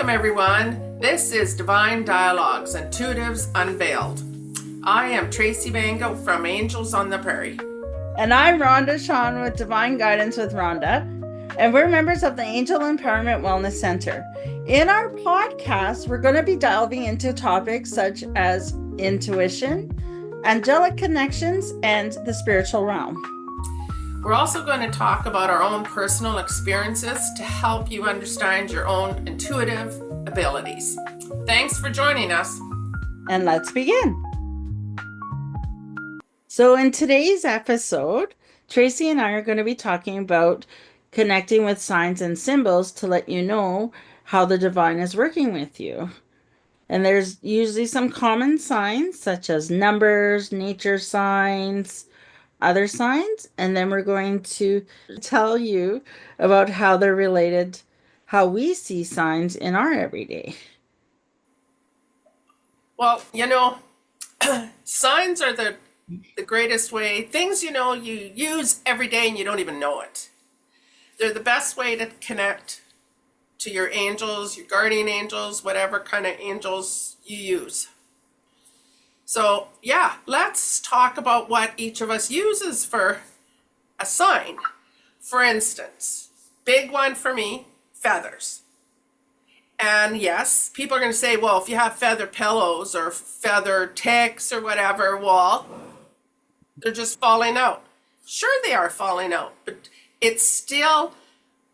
Welcome, everyone. This is Divine Dialogues, Intuitives Unveiled. I am Tracey Mango from Angels on the Prairie. And I'm Rhonda Sean with Divine Guidance with Rhonda, and we're members of the Angel Empowerment Wellness Center. In our podcast, we're going to be delving into topics such as intuition, angelic connections, and the spiritual realm. We're also going to talk about our own personal experiences to help you understand your own intuitive abilities. Thanks for joining us. And let's begin. So in today's episode, Tracey and I are going to be talking about connecting with signs and symbols to let you know how the divine is working with you. And there's usually some common signs such as numbers, nature signs, other signs, and then we're going to tell you about how they're related, how we see signs in our everyday. Well, signs are the greatest way, things you use every day and you don't even know it. They're the best way to connect to your angels, your guardian angels, whatever kind of angels you use. So yeah, let's talk about what each of us uses for a sign. For instance, big one for me, feathers. And yes, people are going to say, well, if you have feather pillows or feather ticks or whatever, well, they're just falling out. Sure, they are falling out, but it's still,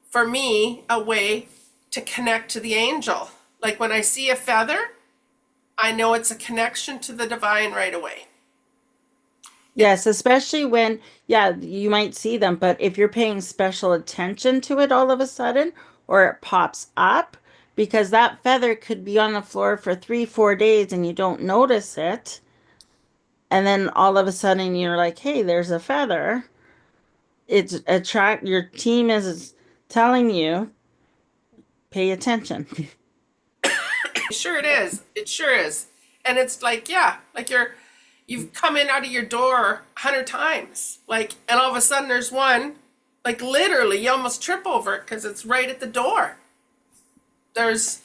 for me, a way to connect to the angel. Like when I see a feather, I know it's a connection to the divine right away. Yes, especially when, you might see them, but if you're paying special attention to it all of a sudden, or it pops up, because that feather could be on the floor for 3, 4 days and you don't notice it. And then all of a sudden you're like, hey, there's a feather. Your team is telling you, pay attention. Sure it is. It sure is. And it's like, you've come in out of your door 100 times. And all of a sudden there's one, literally you almost trip over it because it's right at the door. There's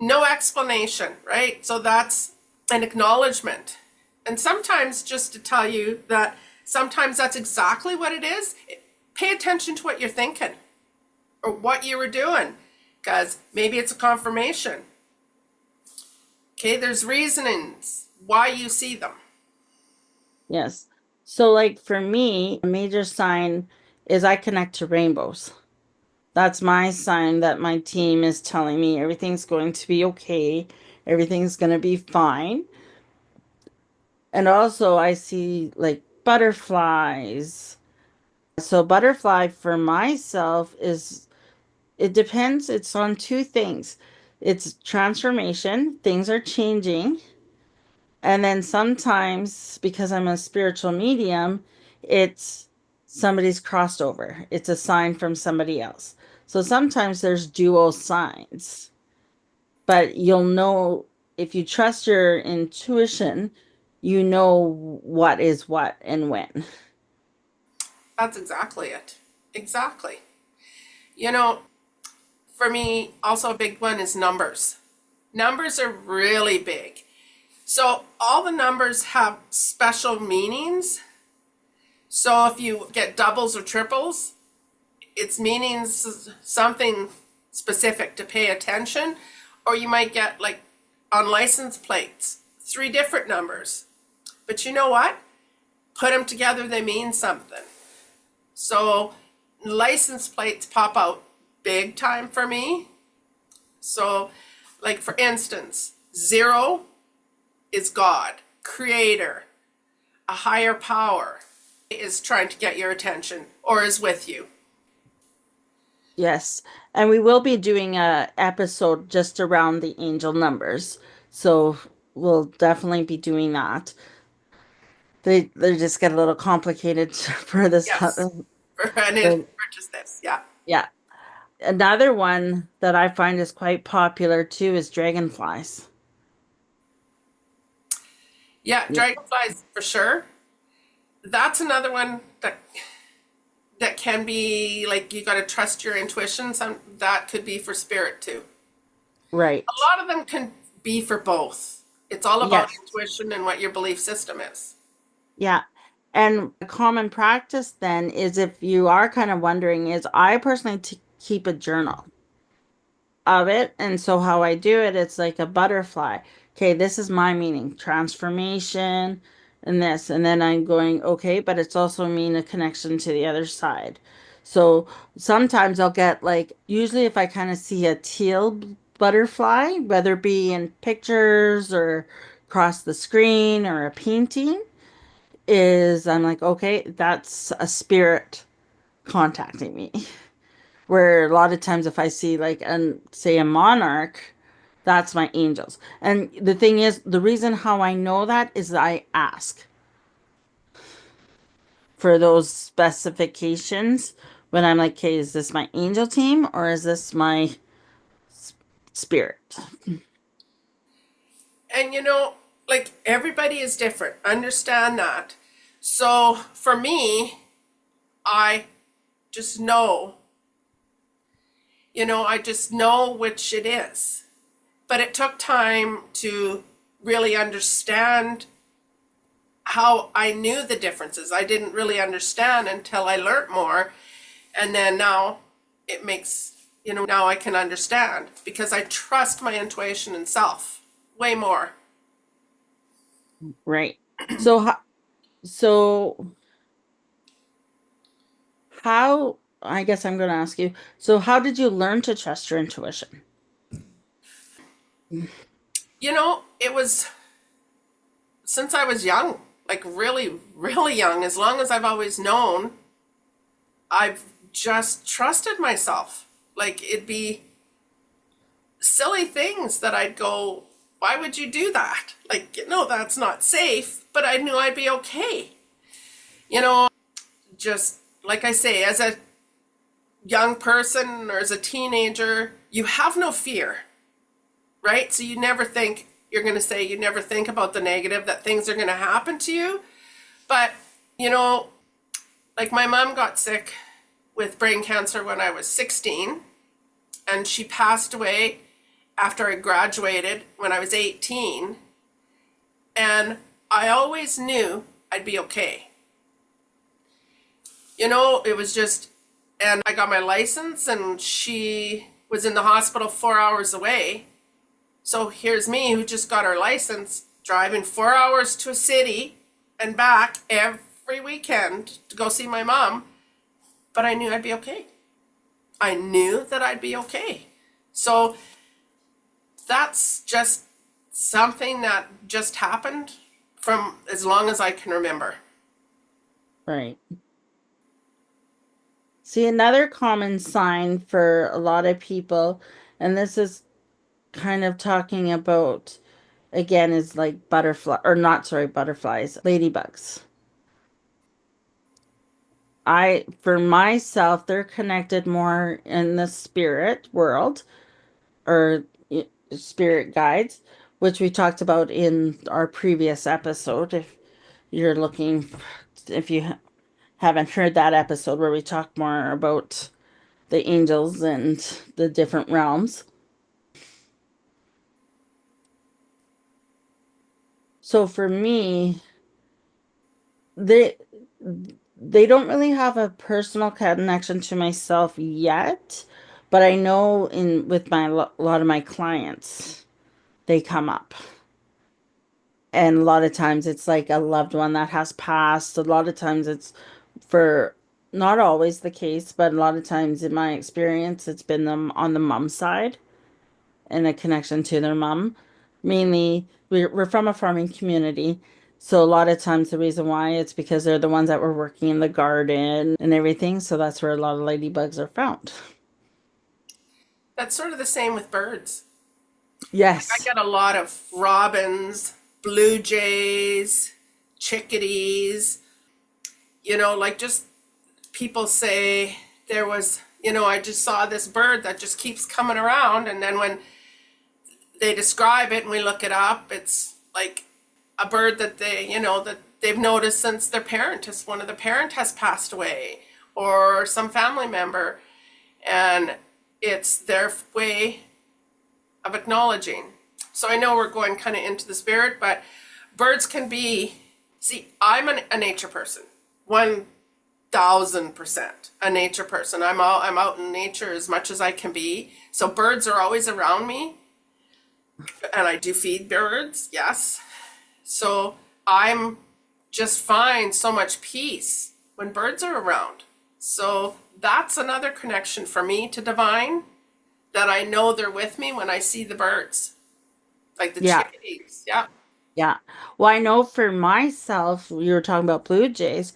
no explanation, right? So that's an acknowledgement. And sometimes just to tell you that sometimes that's exactly what it is. Pay attention to what you're thinking or what you were doing, because maybe it's a confirmation. Okay, there's reasonings why you see them. Yes. So for me, a major sign is I connect to rainbows. That's my sign that my team is telling me everything's going to be okay. Everything's going to be fine. And also I see butterflies. So butterfly for myself it depends. It's on two things. It's transformation. Things are changing. And then sometimes, because I'm a spiritual medium, it's somebody's crossed over. It's a sign from somebody else. So sometimes there's dual signs. But you'll know if you trust your intuition, you know what is what and when. That's exactly it. Exactly. For me, also a big one is numbers. Numbers are really big. So all the numbers have special meanings. So if you get doubles or triples, it's meaning something specific to pay attention. Or you might get on license plates, 3 different numbers. But you know what? Put them together, they mean something. So license plates pop out big time for me. So for instance, 0 is God, creator, a higher power is trying to get your attention or is with you. Yes. And we will be doing a episode just around the angel numbers. So we'll definitely be doing that. They just get a little complicated for this. Yes, for just this, yeah. Yeah. Another one that I find is quite popular too is dragonflies. Yeah, Yeah. dragonflies for sure. That's another one that can be you got to trust your intuition. That could be for spirit too. Right. A lot of them can be for both. It's all about Yes. intuition and what your belief system is. Yeah. And a common practice then is, if you are kind of wondering, is I personally keep a journal of it. And so how I do it, it's like a butterfly. Okay, this is my meaning, transformation and this. And then I'm going, okay, but it's also mean a connection to the other side. So sometimes I'll get like, usually if I kind of see a teal butterfly, whether it be in pictures or across the screen or a painting, is I'm like, okay, that's a spirit contacting me. Where a lot of times if I see like an say a monarch, that's my angels. And the thing is, the reason how I know that is that I ask for those specifications when I'm like, okay, is this my angel team or is this my spirit? And like everybody is different. Understand that. So for me, I just know, I just know which it is. But it took time to really understand how I knew the differences. I didn't really understand until I learned more. And then now it makes, now I can understand because I trust my intuition and self way more. Right. So, so how, I guess I'm going to ask you, so how did you learn to trust your intuition? It was since I was young, like really, really young, as long as I've always known, I've just trusted myself. Like it'd be silly things that I'd go, why would you do that? Like, that's not safe, but I knew I'd be okay. You know, just like I say, as a young person or as a teenager, you have no fear, right? So you never think, you're going to say, you never think about the negative, that things are going to happen to you. But, you know, like my mom got sick with brain cancer when I was 16, and she passed away after I graduated when I was 18. And I always knew I'd be okay. It was just, and I got my license, and she was in the hospital 4 hours away. So here's me who just got her license, driving 4 hours to a city and back every weekend to go see my mom. But I knew I'd be okay. I knew that I'd be okay. So that's just something that just happened from as long as I can remember. Right. See, another common sign for a lot of people, and this is kind of talking about, again, is like butterfly, or not, sorry, butterflies, ladybugs. For myself, they're connected more in the spirit world, or spirit guides, which we talked about in our previous episode. If you're looking, if you haven't heard that episode where we talk more about the angels and the different realms. So for me, they they don't really have a personal connection to myself yet, but I know in with my a lot of my clients, they come up. And a lot of times it's like a loved one that has passed. A lot of times it's for not always the case, but a lot of times in my experience, it's been them on the mom side and a connection to their mom. Mainly, we're from a farming community. So a lot of times the reason why it's because they're the ones that were working in the garden and everything. So that's where a lot of ladybugs are found. That's sort of the same with birds. I Yes. get a lot of robins, blue jays, chickadees, like just people say there was, I just saw this bird that just keeps coming around. And then when they describe it and we look it up, it's like a bird that that they've noticed since one of the parent has passed away, or some family member. And it's their way of acknowledging. So I know we're going kind of into the spirit, but birds can be, see, I'm a nature person. 1,000% a nature person. I'm out in nature as much as I can be. So birds are always around me, and I do feed birds, yes. So I'm just find so much peace when birds are around. So that's another connection for me to divine, that I know they're with me when I see the birds, like the Yeah. chickadees. Yeah. Yeah. Well, I know for myself, you were talking about blue jays,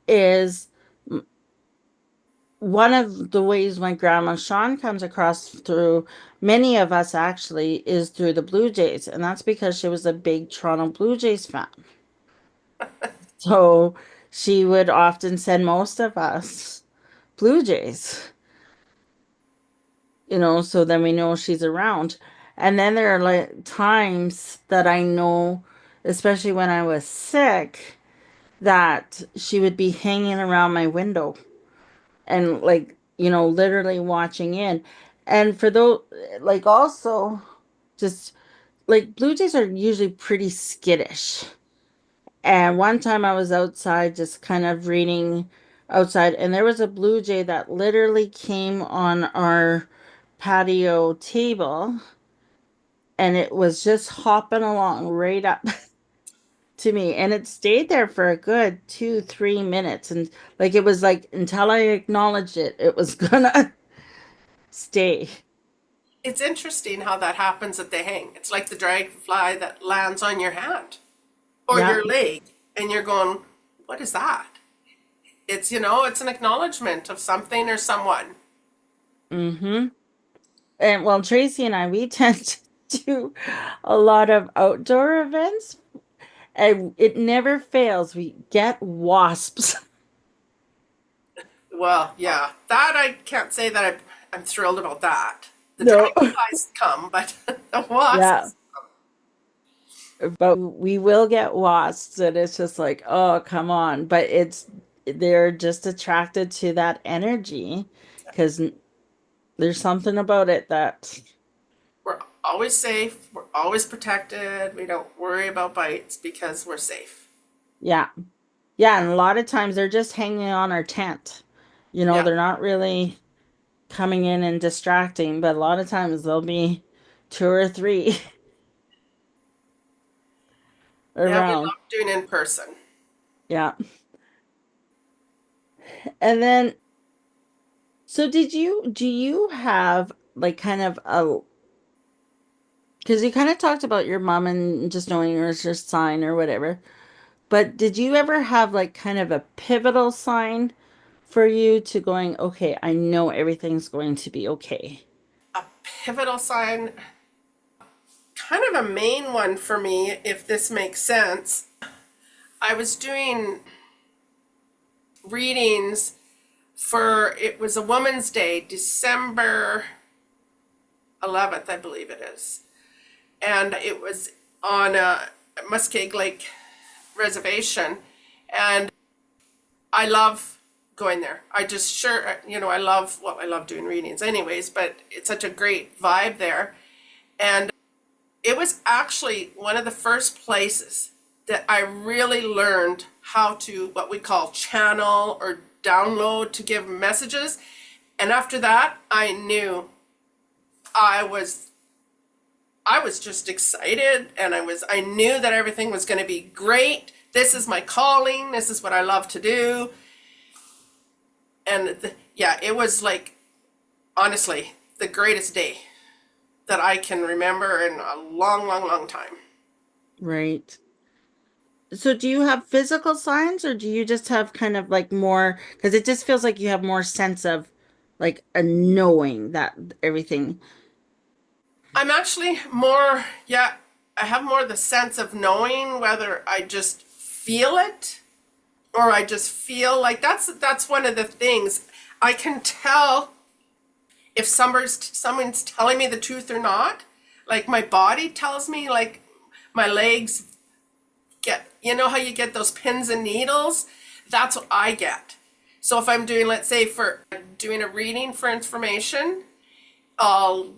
is one of the ways my grandma Sean comes across through many of us actually is through the Blue Jays. And that's because she was a big Toronto Blue Jays fan. So she would often send most of us Blue Jays, so then we know she's around. And then there are like times that I know, especially when I was sick, that she would be hanging around my window and like, literally watching in. And for those, like, also just like blue jays are usually pretty skittish. And one time I was outside just kind of reading outside, and there was a blue jay that literally came on our patio table, and it was just hopping along right up to me, and it stayed there for a good 2 3 minutes, and like it was like until I acknowledged it, it was gonna stay. It's interesting how that happens that they hang. It's like the dragonfly that lands on your hand or Yeah. your leg, and you're going, what is that? It's an acknowledgement of something or someone. Mm-hmm. And well, Tracy and I, we tend to do a lot of outdoor events, and it never fails. We get wasps. Well, yeah, that I can't say that I'm thrilled about that. The No. dragonflies come, but the Yeah. wasps, But we will get wasps, and it's just like, oh, come on. But they're just attracted to that energy because there's something about it that, we're always safe, we're always protected, we don't worry about bites because we're safe. yeah. Yeah. And a lot of times they're just hanging on our tent. Yeah. They're not really coming in and distracting, but a lot of times there'll be two or three Yeah, we around. love doing in person. Yeah. And then, so do you have like kind of because you kind of talked about your mom and just knowing her as your sign or whatever, but did you ever have like kind of a pivotal sign for you to going, okay, I know everything's going to be okay? A pivotal sign, kind of a main one for me, if this makes sense. I was doing readings for, it was a Woman's Day, December 11th, I believe it is. And it was on a Muskeg Lake reservation. And I love going there. I just sure, I love doing readings anyways, but it's such a great vibe there. And it was actually one of the first places that I really learned how to, what we call channel or download to give messages. And after that, I knew I was I was just excited, and I knew that everything was going to be great. This is my calling. This is what I love to do. And yeah, it was like, honestly, the greatest day that I can remember in a long, long, long time. Right. So do you have physical signs, or do you just have kind of like more, because it just feels like you have more sense of like a knowing that everything. I'm actually more, yeah, I have more the sense of knowing, whether I just feel it or I just feel like that's one of the things. I can tell if someone's telling me the truth or not. Like my body tells me, like my legs get, you know how you get those pins and needles? That's what I get. So if I'm doing, let's say for doing a reading for information, I'll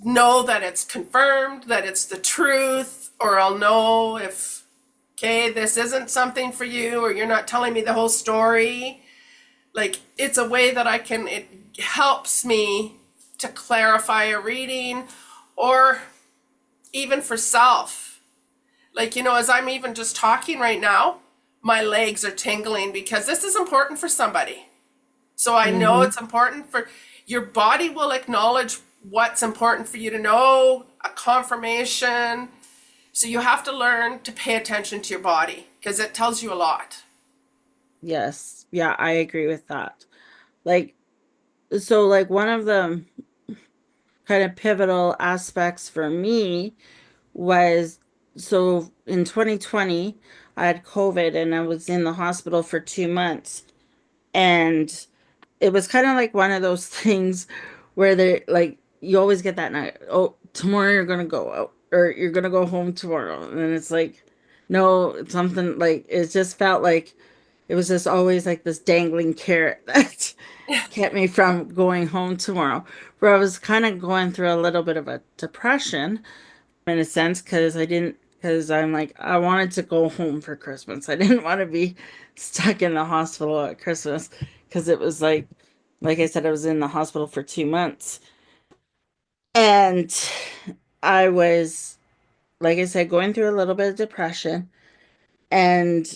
know that it's confirmed, that it's the truth, or I'll know if, okay, this isn't something for you, or you're not telling me the whole story. Like, it's a way that it helps me to clarify a reading, or even for self. Like, as I'm even just talking right now, my legs are tingling because this is important for somebody. So I know Mm-hmm. it's important for your body will acknowledge what's important for you to know, a confirmation. So you have to learn to pay attention to your body because it tells you a lot. Yes. Yeah, I agree with that. Like, so like one of the kind of pivotal aspects for me was, so in 2020, I had COVID and I was in the hospital for 2 months. And it was kind of like one of those things where they like you always get that night, oh, tomorrow you're gonna go out or you're gonna go home tomorrow. And it's like, no, it's something like it just felt like it was just always like this dangling carrot that kept me from going home tomorrow. Where I was kind of going through a little bit of a depression in a sense because I'm like, I wanted to go home for Christmas. I didn't want to be stuck in the hospital at Christmas because it was like I said, I was in the hospital for 2 months. And I was, like I said, going through a little bit of depression. And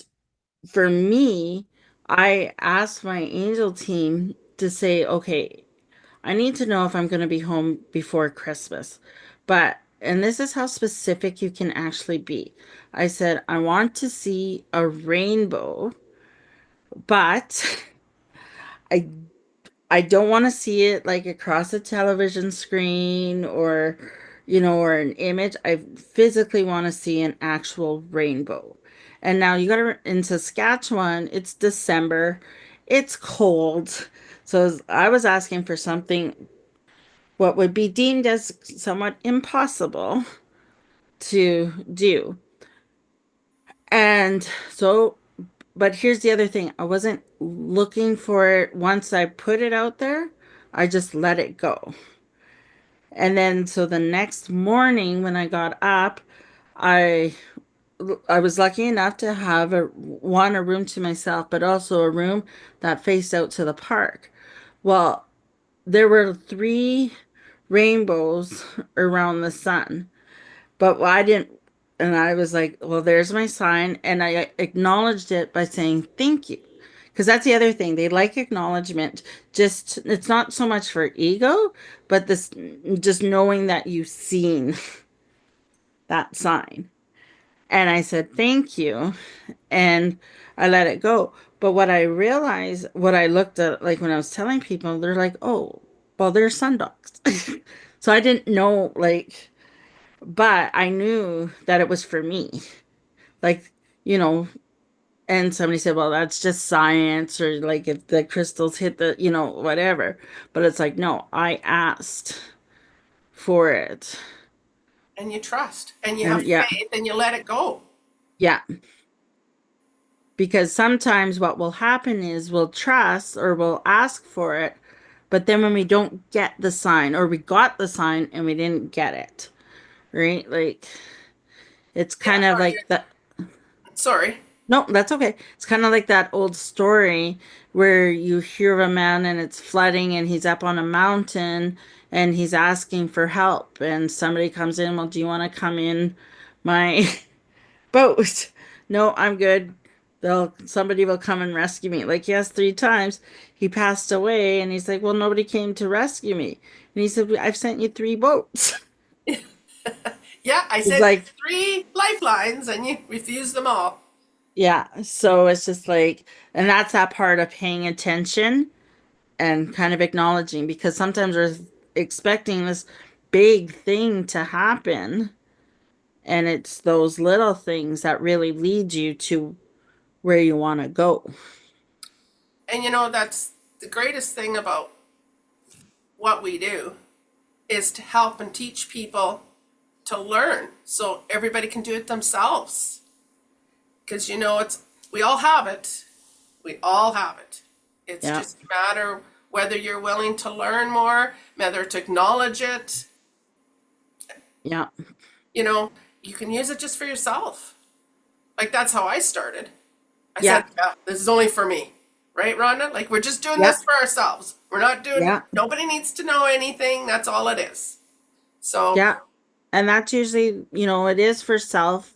for me, I asked my angel team to say, okay, I need to know if I'm going to be home before Christmas. And this is how specific you can actually be. I said, I want to see a rainbow, but I I don't want to see it like across a television screen or an image. I physically want to see an actual rainbow. And now you got to, in Saskatchewan, it's December, it's cold. So I was asking for something what would be deemed as somewhat impossible to do. And so, but here's the other thing. I wasn't looking for it once I put it out there. I just let it go. And then so the next morning when I got up, I I was lucky enough to have a room to myself, but also a room that faced out to the park. Well, there were three rainbows around the sun. But I didn't, and I was like, well, there's my sign. And I acknowledged it by saying thank you. Because that's the other thing. They like acknowledgement. Just, it's not so much for ego, but this just knowing that you've seen that sign. And I said, thank you. And I let it go. But what I realized, what I looked at, like when I was telling people, they're like, oh, well, they're sundogs. So I didn't know, like, but I knew that it was for me. Like, you know, and somebody said, well, that's just science, or like if the crystals hit whatever. But it's like, no, I asked for it. And you trust, and you have And yeah, faith, and you let it go. yeah. Because sometimes what will happen is we'll trust or we'll ask for it, but then when we don't get the sign, or we got the sign and we didn't get it, right? Like, it's Yeah, kind of or like you're, the sorry. No, that's okay. It's kind of like that old story where you hear of a man and it's flooding and he's up on a mountain and he's asking for help and somebody comes in, well, do you want to come in my boat? No, I'm good. Somebody will come and rescue me. Like, yes, 3 times he passed away and he's like, well, nobody came to rescue me. And he said, I've sent you 3 boats. Yeah, I He's sent you like, 3 lifelines, and you refused them all. yeah. So it's just like, and that's that part of paying attention and kind of acknowledging, because sometimes we're expecting this big thing to happen and it's those little things that really lead you to where you want to go. And that's the greatest thing about what we do is to help and teach people to learn so everybody can do it themselves. Because it's we all have it. We all have it. It's Yeah. just a matter whether you're willing to learn more, whether to acknowledge it, Yeah. You know, you can use it just for yourself. Like that's how I started. I Yeah. said, yeah, this is only for me. Right, Rhonda? Like we're just doing Yeah. this for ourselves. We're not doing, Yeah. nobody needs to know anything. That's all it is. So, Yeah. And that's usually, it is for self.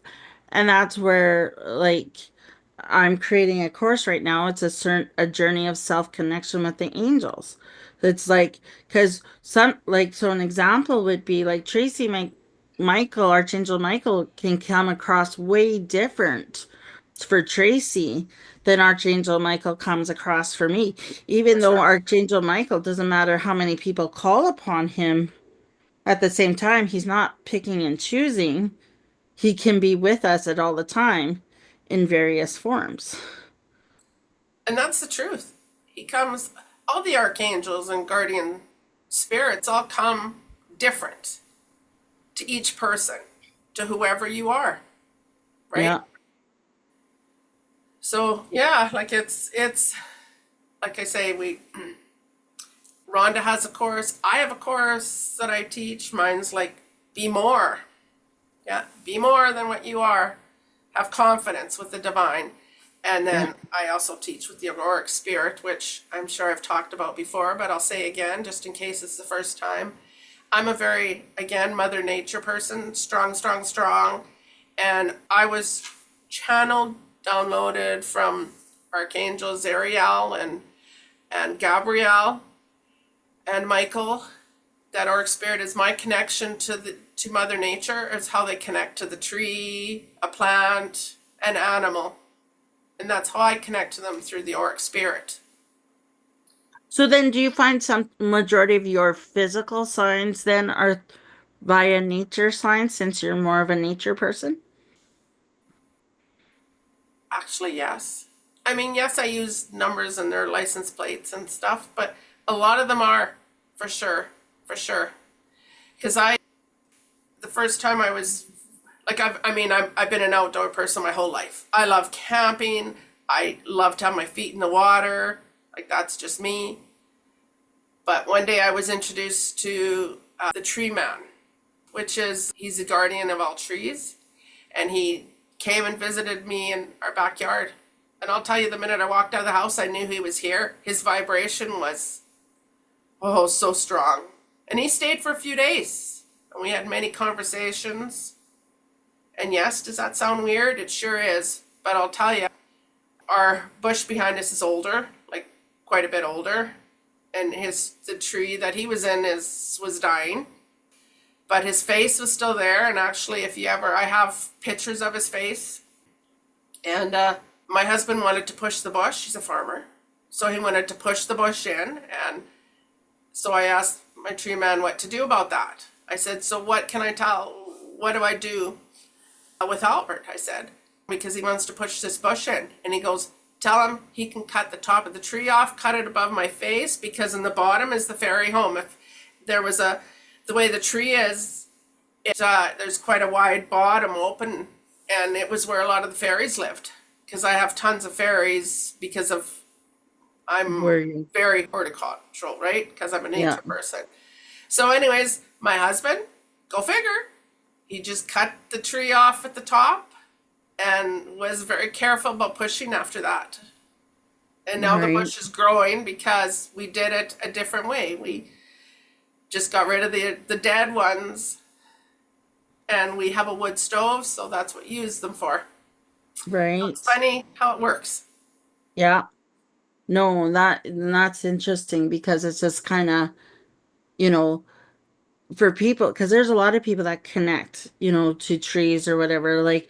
And that's where, like, I'm creating a course right now. It's a journey of self connection with the angels. It's like, because so an example would be like Michael, Archangel Michael can come across way different for Tracy than Archangel Michael comes across for me. for Even though sure. Archangel Michael doesn't matter how many people call upon him, at the same time, he's not picking and choosing. He can be with us at all the time in various forms. And that's the truth. He comes, all the archangels and guardian spirits all come different to each person, to whoever you are, right? Yeah. So yeah, like it's like I say, Rhonda has a course. I have a course that I teach. Mine's like be more. Yeah, be more than what you are. Have confidence with the divine. And Yeah. then I also teach with the auroric spirit, which I'm sure I've talked about before, but I'll say again, just in case it's the first time. I'm a very, again, Mother Nature person, strong, strong, strong. And I was channeled, downloaded from Archangel Zariel and Gabrielle and Michael. That auric spirit is my connection to Mother Nature, is how they connect to the tree, a plant, an animal. And that's how I connect to them, through the auric spirit. So then do you find some majority of your physical signs then are via nature signs since you're more of a nature person? Actually, yes. I mean, yes, I use numbers and their license plates and stuff, but a lot of them are, for sure, for sure. Because the first time I was, like, I've been an outdoor person my whole life. I love camping. I love to have my feet in the water. Like, that's just me. But one day I was introduced to the tree man, which is, he's a guardian of all trees. And he came and visited me in our backyard. And I'll tell you, the minute I walked out of the house, I knew he was here. His vibration was, oh, so strong. And he stayed for a few days. And we had many conversations. And yes, does that sound weird? It sure is. But I'll tell you, our bush behind us is older, like quite a bit older. And the tree that he was in was dying. But his face was still there. And actually, if you ever, I have pictures of his face. And my husband wanted to push the bush. He's a farmer. So he wanted to push the bush in. And so I asked my tree man what to do about that. I said, so what can I tell? What do I do with Albert? I said, because he wants to push this bush in. And he goes, tell him he can cut the top of the tree off, cut it above my face, because in the bottom is the fairy home. If there was the way the tree is, there's quite a wide bottom open, and it was where a lot of the fairies lived. Because I have tons of fairies, because of, I'm Where you, very horticultural, right? Because I'm a yeah, nature person. So, anyways, my husband, go figure, he just cut the tree off at the top and was very careful about pushing after that. And now the right, bush is growing because we did it a different way. We just got rid of the dead ones, and we have a wood stove, so that's what you use them for. So it's right. funny how it works. Yeah. No, that's interesting because it's just kind of, you know, for people, because there's a lot of people that connect, to trees or whatever. Like,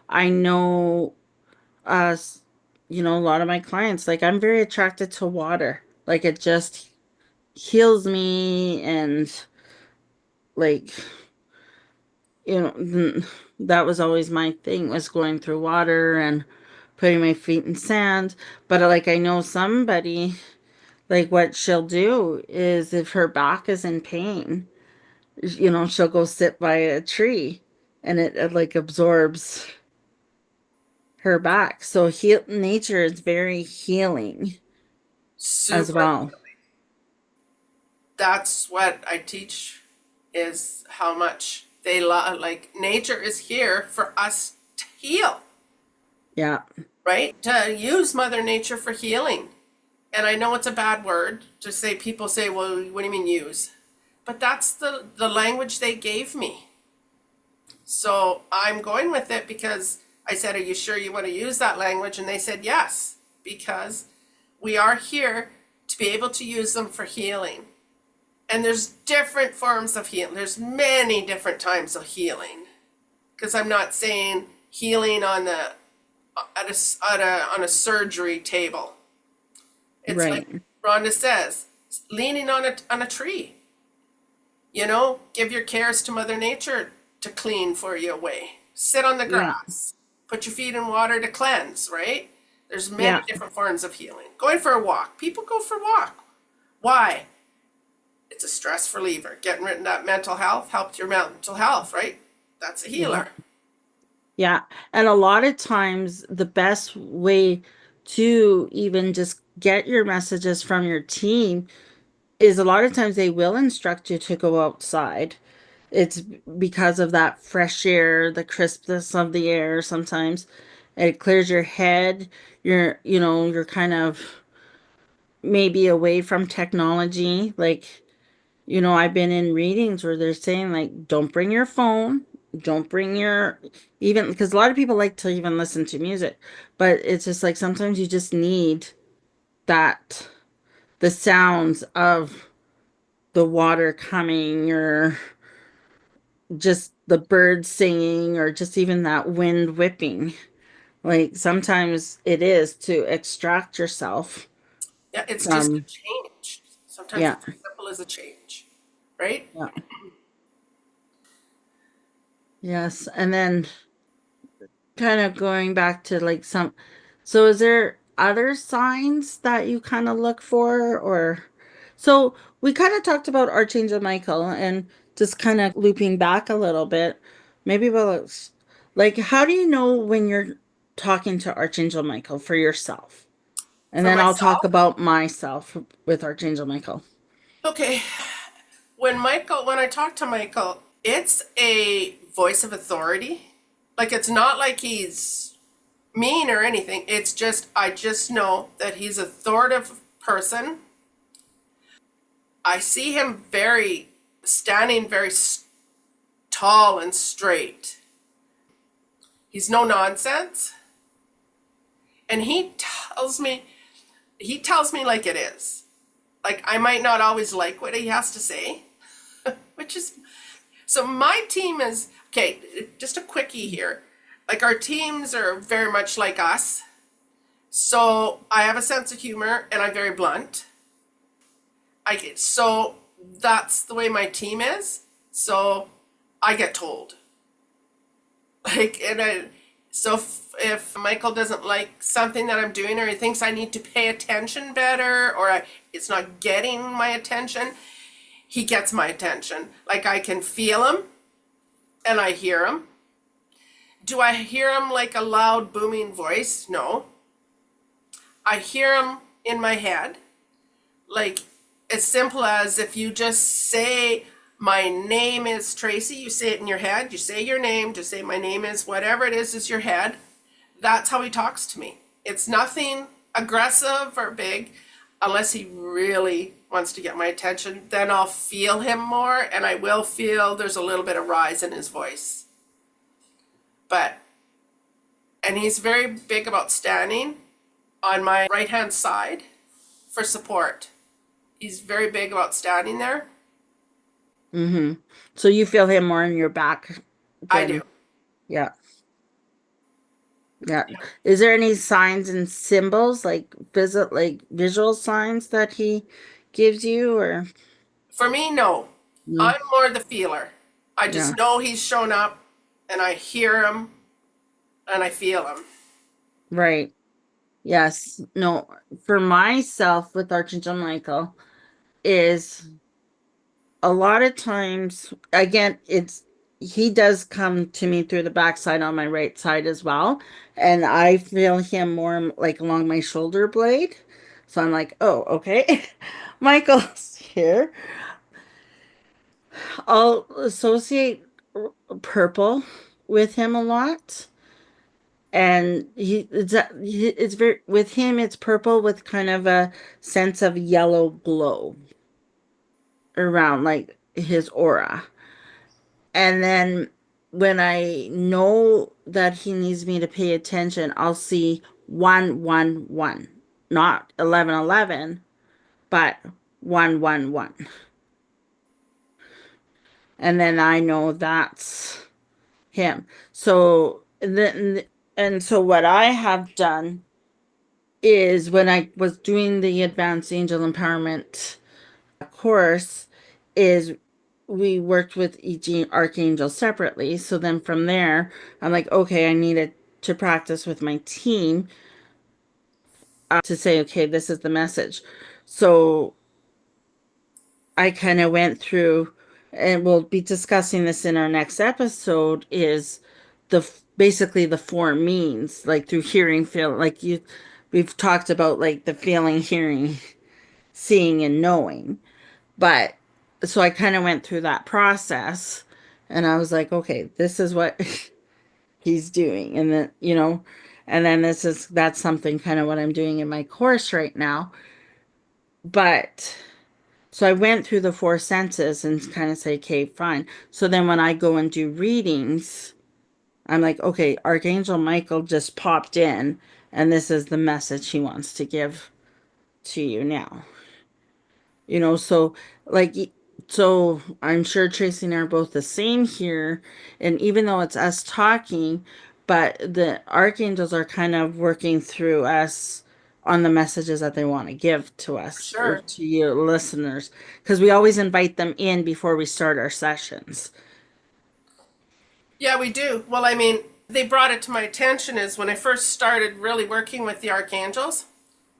I know us, a lot of my clients, like, I'm very attracted to water. Like, it just heals me. And, like, that was always my thing, was going through water and putting my feet in sand. But, like, I know somebody, like, what she'll do is if her back is in pain, she'll go sit by a tree and it like absorbs her back. So nature is very healing as Super. well. That's what I teach, is how much Like nature is here for us to heal, Yeah. right? To use Mother Nature for healing. And I know it's a bad word to say, people say, well, what do you mean use? But that's the language they gave me. So I'm going with it because I said, are you sure you want to use that language? And they said, yes, because we are here to be able to use them for healing. And there's different forms of healing. There's many different types of healing. Because I'm not saying healing on the on a surgery table. It's like Right. Rhonda says, leaning on a tree. Give your cares to Mother Nature to clean for you away. Sit on the Yeah. grass. Put your feet in water to cleanse, right? There's many Yeah. different forms of healing. Going for a walk. People go for a walk. Why? It's a stress reliever. Getting rid of that mental health helped your mental health, right? That's a Yeah. healer. Yeah. And a lot of times, the best way to even just get your messages from your team is a lot of times they will instruct you to go outside. It's because of that fresh air, the crispness of the air sometimes. It clears your head. You're kind of maybe away from technology. Like, I've been in readings where they're saying, like, don't bring your phone, don't bring your, even because a lot of people like to even listen to music, but it's just like sometimes you just need that, the sounds of the water coming, or just the birds singing, or just even that wind whipping. Like sometimes it is to extract yourself Yeah, it's just a from, change. Sometimes yeah, it's as simple as a change, right? yeah, yes. And then kind of going back to like so is there other signs that you kind of look for, or so we kind of talked about Archangel Michael, and just kind of looping back a little bit, maybe about like how do you know when you're talking to Archangel Michael for yourself? And For then I'll talk myself, about myself with Archangel Michael. okay. When I talk to Michael, it's a voice of authority. Like it's not like he's mean or anything. It's just I just know that he's an authoritative person. I see him standing very tall and straight. He's no nonsense, and he tells me like it is. Like I might not always like what he has to say, which is so my team is okay. Just a quickie here. Like our teams are very much like us. So I have a sense of humor and I'm very blunt. So that's the way my team is. So I get told. Like and I so if Michael doesn't like something that I'm doing, or he thinks I need to pay attention better, or it's not getting my attention, he gets my attention. Like I can feel him and I hear him. Do I hear him like a loud booming voice? No. I hear him in my head. Like as simple as if you just say, my name is Tracy, you say it in your head, you say your name, just say my name is whatever it is your head. That's how he talks to me. It's nothing aggressive or big unless he really wants to get my attention. Then I'll feel him more, and I will feel there's a little bit of rise in his voice. But, and he's very big about standing on my right hand side for support. He's very big about standing there. Mm-hmm. So you feel him more in your back I do. than, yeah. Yeah. Is there any signs and symbols like visual signs that he gives you, or For me, no. no? I'm more the feeler. I Yeah. just know he's shown up and I hear him and I feel him. Right. Yes. No. For myself with Archangel Michael is a lot of times, again, it's he does come to me through the backside on my right side as well, and I feel him more like along my shoulder blade. So I'm like, oh, okay. Michael's here. I'll associate purple with him a lot. And it's very, with him, it's purple with kind of a sense of yellow glow around like his aura. And then when I know that he needs me to pay attention, I'll see 111, not 1111, but 111. And then I know that's him. So then, and so what I have done is when I was doing the advanced angel empowerment course, is we worked with each archangel separately. So then from there, I'm like, okay, I needed to practice with my team to say, okay, this is the message. So I kind of went through, and we'll be discussing this in our next episode, is basically the four means, like through hearing, feel, like you, we've talked about like the feeling, hearing, seeing, and knowing. But so I kind of went through that process and I was like, okay, this is what he's doing. And then, and then that's something kind of what I'm doing in my course right now. But so I went through the four senses and kind of say, okay, fine. So then when I go and do readings, I'm like, okay, Archangel Michael just popped in and this is the message he wants to give to you now. So like, so I'm sure Tracy and I are both the same here. And even though it's us talking, but the archangels are kind of working through us on the messages that they want to give to For us or sure. to you listeners, because we always invite them in before we start our sessions. Yeah, we do. Well, I mean, they brought it to my attention is when I first started really working with the archangels.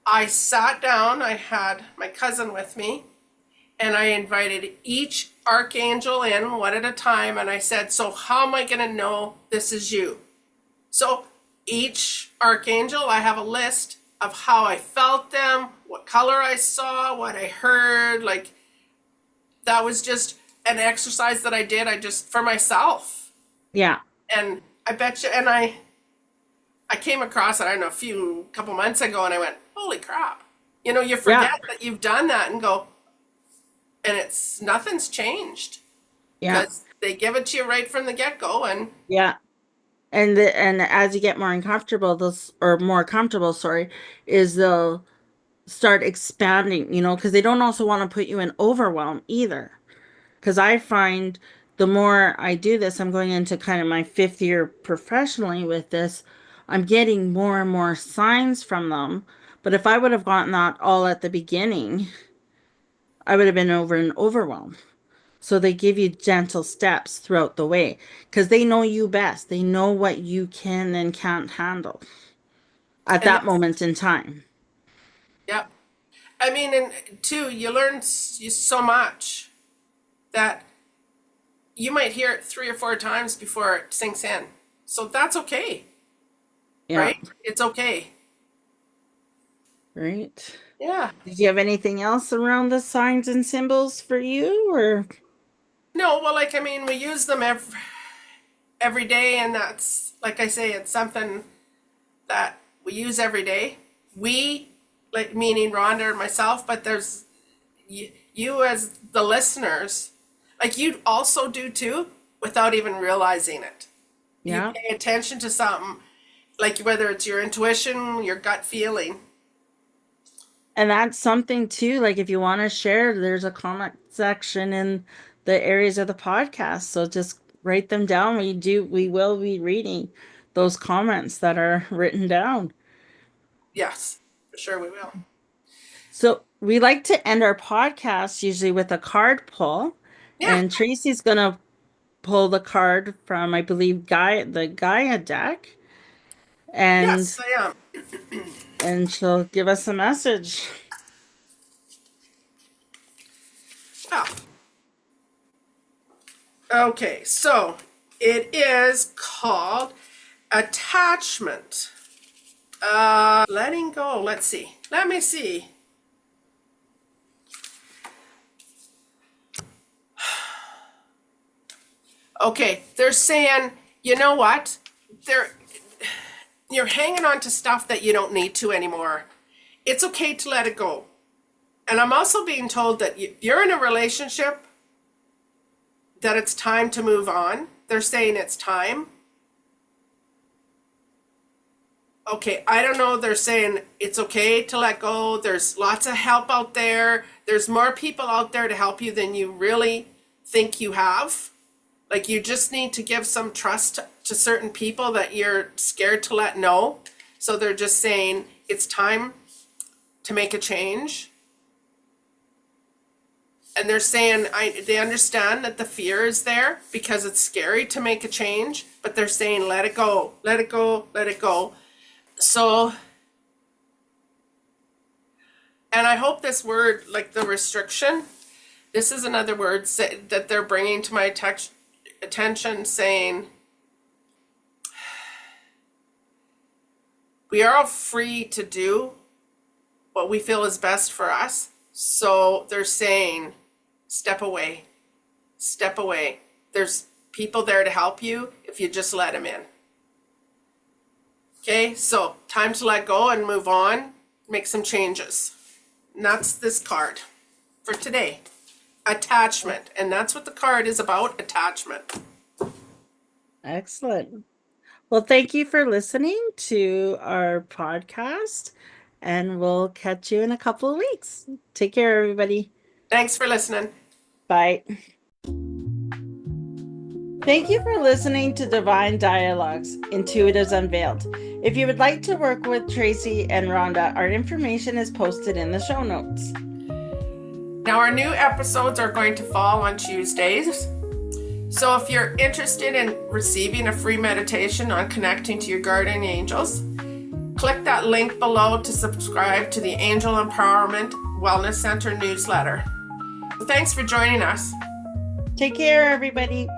I sat down, I had my cousin with me, and I invited each archangel in one at a time. And I said, so, how am I going to know this is you? So, each archangel, I have a list of how I felt them, what color I saw, what I heard. Like, that was just an exercise that I did, I just for myself. Yeah. And I bet you, and I came across it, I don't know, couple months ago, and I went, holy crap. You Yeah. forget that you've done that and go, and nothing's changed Yeah. because they give it to you right from the get-go. And Yeah. And as you get more uncomfortable, those or more comfortable, sorry, is they'll start expanding, because they don't also want to put you in overwhelm either. Because I find the more I do this, I'm going into kind of my fifth year professionally with this, I'm getting more and more signs from them. But if I would have gotten that all at the beginning, I would have been over in overwhelm. So they give you gentle steps throughout the way because they know you best. They know what you can and can't handle at and that that's, moment in time. yeah, I mean, and too, you learn so much that you might hear it 3 or 4 times before it sinks in. So that's okay, Yeah, right? It's okay. right. Yeah. Did you have anything else around the signs and symbols for you or? No, well, like, I mean, we use them every day, and that's, like I say, it's something that we use every day. We, like, meaning Rhonda and myself, but there's you as the listeners, like, you also do too, without even realizing it. You Yeah. pay attention to something, like whether it's your intuition, your gut feeling. And that's something too, like if you want to share, there's a comment section in the areas of the podcast. So just write them down. We will be reading those comments that are written down. Yes, for sure we will. So we like to end our podcast usually with a card pull. Yeah, And Tracy's gonna pull the card from, I believe, the Gaia deck. And yes, I am. she'll give us a message. Well, okay, so it is called attachment. Letting go. Let's see. Let me see. Okay, they're saying, you know what? You're hanging on to stuff that you don't need to anymore. It's okay to let it go. And I'm also being told that you're in a relationship that it's time to move on. They're saying it's time. Okay, I don't know. They're saying it's okay to let go. There's lots of help out there. There's more people out there to help you than you really think you have. Like, you just need to give some trust to certain people that you're scared to let know. So they're just saying it's time to make a change. And they're saying they understand that the fear is there because it's scary to make a change, but they're saying let it go, let it go, let it go. So, and I hope this word, like the restriction, this is another word that they're bringing to my attention, saying we are all free to do what we feel is best for us. So they're saying step away, step away. There's people there to help you if you just let them in. Okay, so time to let go and move on, make some changes. And that's this card for today. Attachment. And that's what the card is about, attachment. Excellent. Well, thank you for listening to our podcast, and we'll catch you in a couple of weeks. Take care, everybody. Thanks for listening. Bye. Thank you for listening to Divine Dialogues, Intuitives Unveiled. If you would like to work with Tracey and Rhonda, our information is posted in the show notes. Now, our new episodes are going to fall on Tuesdays. So if you're interested in receiving a free meditation on connecting to your guardian angels, click that link below to subscribe to the Angel Empowerment Wellness Center newsletter. Thanks for joining us. Take care, everybody.